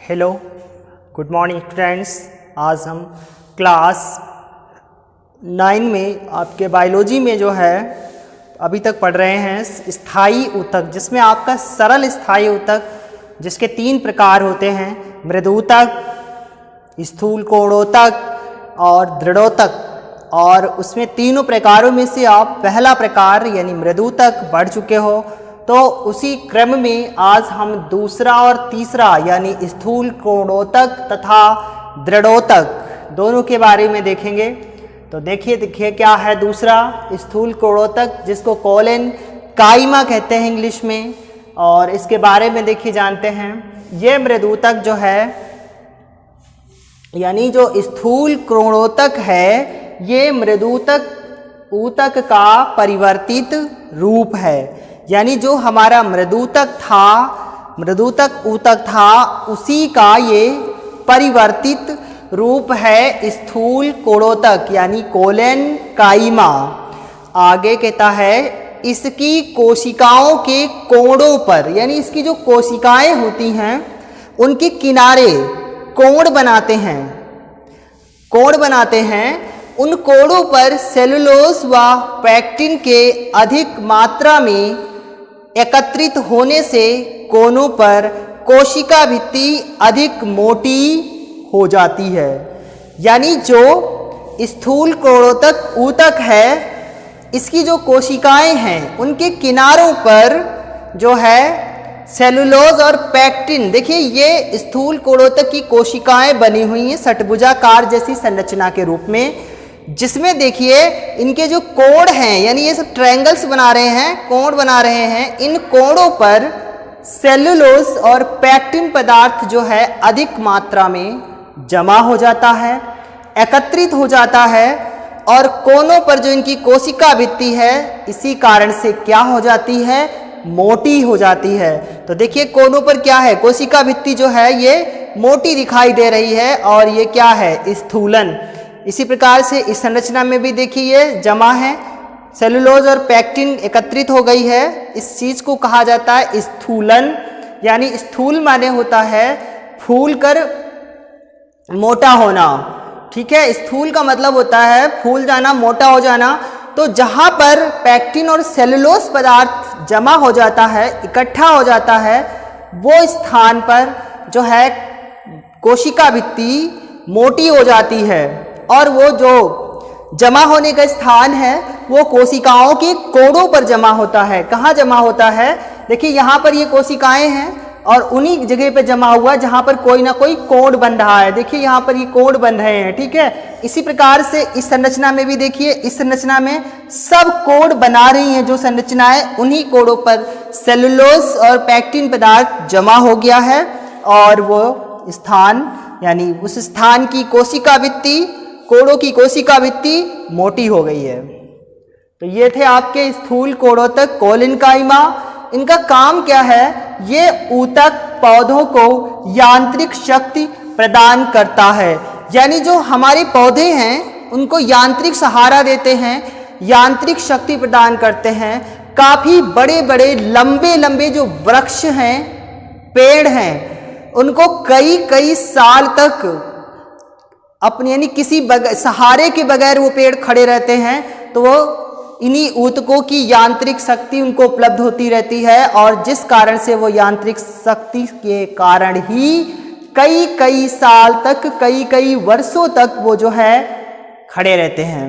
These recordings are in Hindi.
Hello, good morning students. आज हम क्लास 9 में आपके बायोलॉजी में जो है अभी तक पढ़ रहे हैं स्थायी ऊतक, जिसमें आपका सरल स्थायी ऊतक जिसके 3 प्रकार होते हैं, मृदूतक, स्थूल कोणोतक और दृढ़ोतक। और उसमें तीनों प्रकारों में से आप पहला प्रकार यानी मृदूतक बढ़ चुके हो, तो उसी क्रम में आज हम दूसरा और तीसरा यानी स्थूल कोणोतक तथा दृढ़ोतक दोनों के बारे में देखेंगे। तो देखिए क्या है दूसरा स्थूल कोणोतक, जिसको कोलन काइमा कहते हैं इंग्लिश में, और इसके बारे में देखिए जानते हैं। ये मृदूतक जो है यानी जो स्थूल कोणोतक है, ये मृदूतक ऊतक का परिवर्तित रूप है। यानी जो हमारा मृदूतक ऊतक था उसी का ये परिवर्तित रूप है स्थूल कोणोतक यानी कोलन काइमा। आगे कहता है इसकी कोशिकाओं के कोणों पर, यानी इसकी जो कोशिकाएं होती हैं उनके किनारे कोण बनाते हैं। उन कोणों पर सेलुलोज व पैक्टिन के अधिक मात्रा में एकत्रित होने से कोनों पर कोशिका भित्ति अधिक मोटी हो जाती है। यानी जो स्थूल कोणोतक ऊतक है, इसकी जो कोशिकाएं हैं उनके किनारों पर जो है सेलुलोज और पैक्टिन, देखिए ये स्थूल कोणोतक की कोशिकाएं बनी हुई हैं षटभुजाकार जैसी संरचना के रूप में, जिसमें देखिए इनके जो कोण हैं यानी ये सब ट्रायंगल्स बना रहे हैं, कोण बना रहे हैं। इन कोणों पर सेलुलोज और पैक्टिन पदार्थ जो है अधिक मात्रा में जमा हो जाता है, एकत्रित हो जाता है, और कोनों पर जो इनकी कोशिका भित्ति है इसी कारण से क्या हो जाती है, मोटी हो जाती है। तो देखिए कोनों पर क्या है, कोशिका भित्ति जो है ये मोटी दिखाई दे रही है, और ये क्या है, स्थूलन। इसी प्रकार से इस संरचना में भी देखिए ये जमा है, सेलुलोज और पैक्टिन एकत्रित हो गई है। इस चीज को कहा जाता है स्थूलन। यानी स्थूल माने होता है फूल कर मोटा होना, ठीक है। स्थूल का मतलब होता है फूल जाना, मोटा हो जाना। तो जहां पर पैक्टिन और सेलुलोज पदार्थ जमा हो जाता है, इकट्ठा हो जाता है, वो स्थान पर जो है कोशिका भित्ति मोटी हो जाती है, और वो जो जमा होने का स्थान है वो कोशिकाओं के कोणों पर जमा होता है। कहाँ जमा होता है, देखिए यहाँ पर ये कोशिकाएं हैं और उन्हीं जगह पे जमा हुआ जहाँ पर कोई ना कोई कोण बन रहा है। देखिए यहाँ पर ये कोण बन रहे हैं, ठीक है। इसी प्रकार से इस संरचना में भी देखिए, इस संरचना में सब कोण बना रही हैं जो संरचनाएं, उन्हीं कोणों पर सेलुलोज और पैक्टिन पदार्थ जमा हो गया है, और वो स्थान यानी उस स्थान की कोशिका भित्ति, कोणों की कोशिका भित्ति मोटी हो गई है। तो ये थे आपके स्थूल कोणोतक कोलन काइमा। इनका काम क्या है, ये ऊतक पौधों को यांत्रिक शक्ति प्रदान करता है। यानी जो हमारे पौधे हैं उनको यांत्रिक सहारा देते हैं, यांत्रिक शक्ति प्रदान करते हैं। काफी बड़े बड़े लंबे लंबे जो वृक्ष हैं, पेड़ हैं, उनको कई कई साल तक अपने यानी किसी सहारे के बगैर वो पेड़ खड़े रहते हैं। तो वो इन्हीं ऊतकों की यांत्रिक शक्ति उनको उपलब्ध होती रहती है, और जिस कारण से वो यांत्रिक शक्ति के कारण ही कई कई साल तक, कई कई वर्षों तक वो जो है खड़े रहते हैं।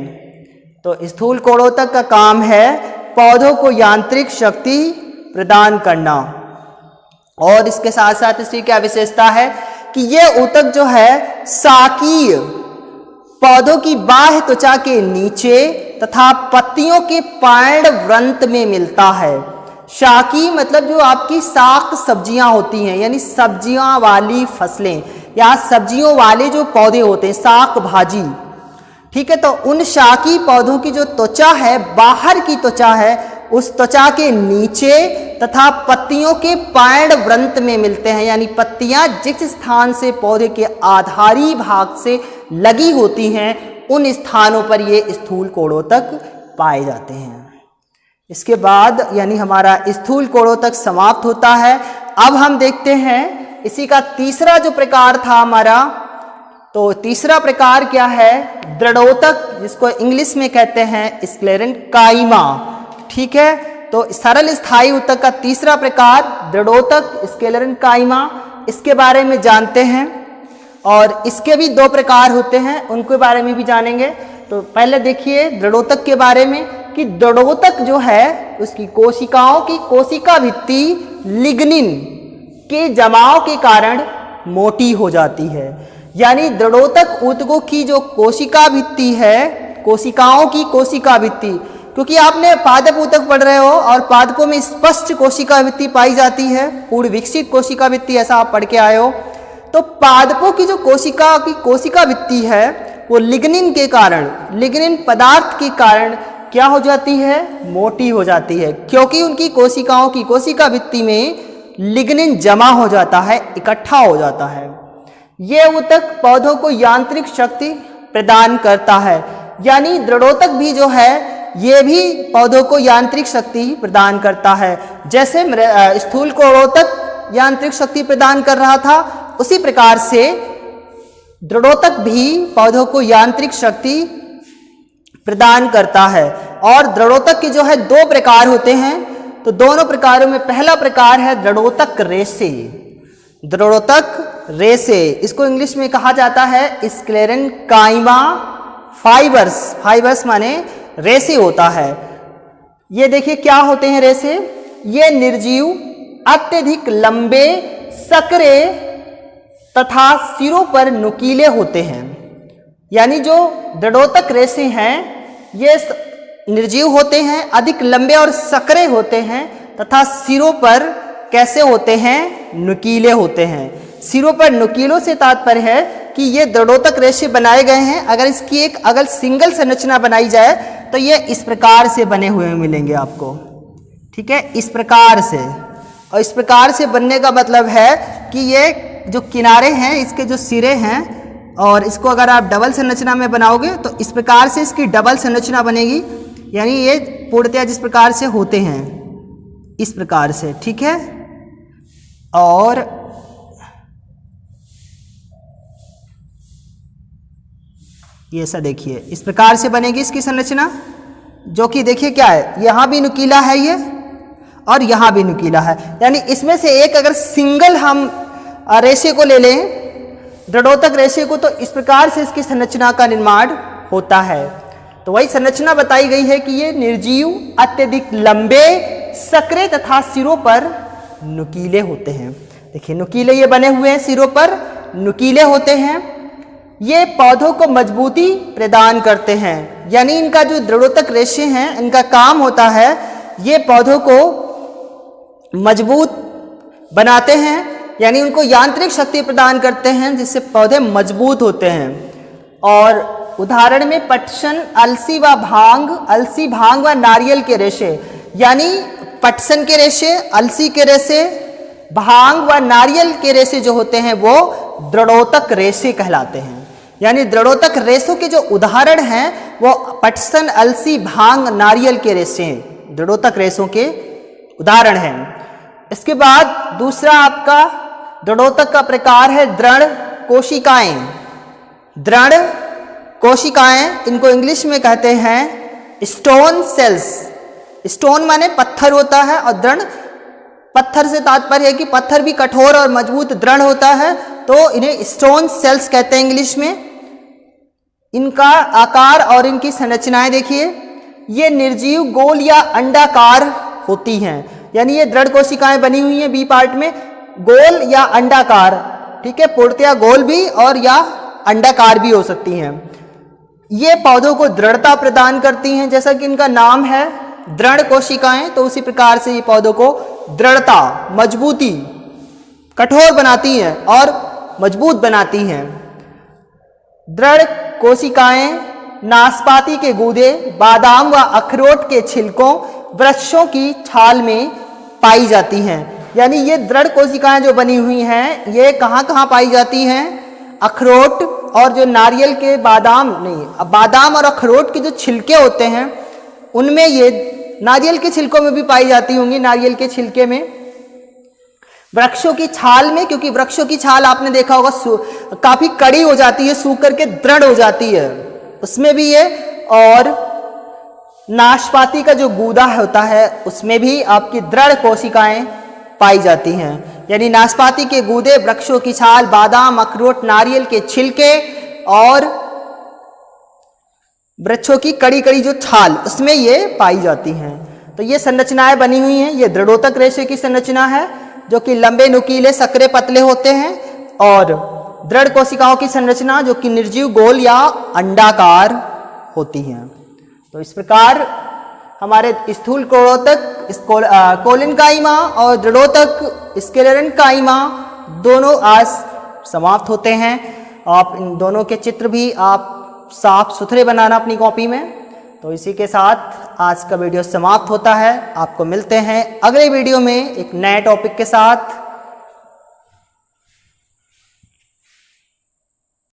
तो स्थूल कोणोतक का काम है पौधों को यांत्रिक शक्ति प्रदान करना। और इसके साथ साथ इसकी क्या विशेषता है कि यह ऊतक जो है शाकीय पौधों की बाह्य त्वचा के नीचे तथा पत्तियों के पर्णवृंत में मिलता है। शाकीय मतलब जो आपकी शाक सब्जियां होती हैं, यानी सब्जियां वाली फसलें या सब्जियों वाले जो पौधे होते हैं, शाक भाजी, ठीक है। तो उन शाकी पौधों की जो त्वचा है, बाहर की त्वचा है, उस त्वचा के नीचे तथा पत्तियों के पर्णवृंत में मिलते हैं। यानी पत्तियां जिस स्थान से पौधे के आधारी भाग से लगी होती हैं, उन स्थानों पर ये स्थूल कोणोतक पाए जाते हैं। इसके बाद यानी हमारा स्थूल कोणोतक समाप्त होता है। अब हम देखते हैं इसी का तीसरा जो प्रकार था हमारा, तो तीसरा प्रकार क्या है, दृढ़ोतक, जिसको इंग्लिश में कहते हैं स्क्लेरेंकाइमा। ठीक है, तो सरल स्थायी ऊतक का तीसरा प्रकार दृढ़ोतक स्क्लेरेंकाइमा, इसके बारे में जानते हैं। और इसके भी दो प्रकार होते हैं, उनके बारे में भी जानेंगे। तो पहले देखिए दृढ़ोतक के बारे में कि दृढ़ोतक जो है उसकी कोशिकाओं की कोशिका भित्ति लिग्निन के जमाव के कारण मोटी हो जाती है। यानी दृढ़ोतक ऊतकों की जो कोशिका भित्ति है, कोशिकाओं की कोशिका भित्ति, क्योंकि आपने पादप ऊतक पढ़ रहे हो और पादपों में स्पष्ट कोशिका भित्ति पाई जाती है, पूर्ण विकसित कोशिका भित्ति, ऐसा आप पढ़ के आए हो। तो पादपों की जो कोशिका भित्ति है वो लिग्निन के कारण, लिग्निन पदार्थ के कारण क्या हो जाती है, मोटी हो जाती है, क्योंकि उनकी कोशिकाओं की कोशिका भित्ति में लिग्निन जमा हो जाता है, इकट्ठा हो जाता है। ये ऊतक पौधों को यांत्रिक शक्ति प्रदान करता है। यानी दृढ़ोतक भी जो है ये भी पौधों को यांत्रिक शक्ति प्रदान करता है। जैसे स्थूल कोरोतक यांत्रिक शक्ति प्रदान कर रहा था, उसी प्रकार से दृढ़ोतक भी पौधों को यांत्रिक शक्ति प्रदान करता है। और दृढ़ोतक के जो है दो प्रकार होते हैं, तो दोनों प्रकारों में पहला प्रकार है दृढ़ोतक रेशे। दृढ़ोतक रेशे, इसको इंग्लिश में कहा जाता है स्क्लेरेंकाइमा फाइबर्स। फाइबर्स माने रेशे होता है। ये देखिए क्या होते हैं रेशे, ये निर्जीव, अत्यधिक लंबे, सकरे तथा सिरों पर नुकीले होते हैं। यानी जो दृढ़ोतक रेशे हैं ये निर्जीव होते हैं, अधिक लंबे और सकरे होते हैं तथा सिरों पर कैसे होते हैं, नुकीले होते हैं। सिरों पर नुकीलों से तात्पर्य है कि ये दृढ़ोतक रेशे बनाए गए हैं। अगर इसकी एक अगर सिंगल संरचना बनाई जाए तो ये इस प्रकार से बने हुए मिलेंगे आपको। ठीक है, इस प्रकार से। और इस प्रकार से बनने का मतलब है कि ये जो किनारे हैं, इसके जो सिरे हैं, और इसको अगर आप डबल संरचना में बनाओगे तो इस प्रकार से इसकी डबल संरचना बनेगी। यानी ये पूर्णतया जिस प्रकार से होते हैं, इस प्रकार से। ठीक है, और ये ऐसा देखिए इस प्रकार से बनेगी इसकी संरचना, जो कि देखिए क्या है, यहाँ भी नुकीला है ये और यहाँ भी नुकीला है। यानी इसमें से एक अगर सिंगल हम रेशे को ले लें, दृढ़ोतक रेशे को, तो इस प्रकार से इसकी संरचना का निर्माण होता है। तो वही संरचना बताई गई है कि ये निर्जीव, अत्यधिक लंबे, सकरे तथा सिरों पर नुकीले होते हैं। देखिए नुकीले ये बने हुए हैं, सिरों पर नुकीले होते हैं। ये पौधों को मजबूती प्रदान करते हैं। यानी इनका जो दृढ़ोतक रेशे हैं, इनका काम होता है ये पौधों को मजबूत बनाते हैं, यानी उनको यांत्रिक शक्ति प्रदान करते हैं, जिससे पौधे मजबूत होते हैं। और उदाहरण में पटसन, अलसी व भांग, अलसी, भांग व नारियल के रेशे। यानी पटसन के रेशे, अलसी के रेशे, भांग व नारियल के रेशे जो होते हैं वो दृढ़ोतक रेशे कहलाते हैं। यानी दृढ़ोतक रेशों के जो उदाहरण हैं वो पटसन, अलसी, भांग, नारियल के रेशे दृढ़ोतक रेशों के उदाहरण हैं। इसके बाद दूसरा आपका दृढ़ोतक का प्रकार है दृढ़ कोशिकाएं। दृढ़ कोशिकाएं, इनको इंग्लिश में कहते हैं स्टोन सेल्स। स्टोन माने पत्थर होता है, और दृढ़ पत्थर से तात्पर्य है कि पत्थर भी कठोर और मजबूत दृढ़ होता है, तो इन्हें स्टोन सेल्स कहते हैं इंग्लिश में। इनका आकार और इनकी संरचनाएं देखिए, ये निर्जीव, गोल या अंडाकार होती हैं। यानी ये दृढ़ कोशिकाएं बनी हुई हैं बी पार्ट में, गोल या अंडाकार। ठीक है, पूर्णतया गोल भी और या अंडाकार भी हो सकती हैं। ये पौधों को दृढ़ता प्रदान करती हैं, जैसा कि इनका नाम है दृढ़ कोशिकाएं, तो उसी प्रकार से ये पौधों को दृढ़ता, मजबूती, कठोर बनाती हैं और मजबूत बनाती हैं। दृढ़ कोशिकाएं नाशपाती के गूदे, बादाम व अखरोट के छिलकों, वृक्षों की छाल में पाई जाती हैं। यानी ये दृढ़ कोशिकाएं जो बनी हुई हैं ये कहाँ कहाँ पाई जाती हैं, अखरोट और जो नारियल के बादाम और अखरोट के जो छिलके होते हैं उनमें, ये नारियल के छिलकों में भी पाई जाती होंगी, नारियल के छिलके में, वृक्षों की छाल में, क्योंकि वृक्षों की छाल आपने देखा होगा काफी कड़ी हो जाती है, सूख करके दृढ़ हो जाती है, उसमें भी ये। और नाशपाती का जो गूदा होता है उसमें भी आपकी दृढ़ कोशिकाएं पाई जाती हैं। यानी नाशपाती के गूदे, वृक्षों की छाल, बादाम, अखरोट, नारियल के छिलके और वृक्षों की कड़ी कड़ी जो छाल उसमें ये पाई जाती हैं। तो ये संरचनाएं बनी हुई हैं। ये दृढ़ोतक रेशे की संरचना है जो कि लंबे, नुकीले, सकरे, पतले होते हैं। और दृढ़ कोशिकाओं की संरचना जो कि निर्जीव, गोल या अंडाकार होती हैं। तो इस प्रकार हमारे स्थूल कोरोतक कोलिनकाइमा और दृढ़ोतक स्क्लेरेनकाइमा दोनों आज समाप्त होते हैं। आप इन दोनों के चित्र भी आप साफ सुथरे बनाना अपनी कॉपी में। तो इसी के साथ आज का वीडियो समाप्त होता है। आपको मिलते हैं अगले वीडियो में एक नए टॉपिक के साथ।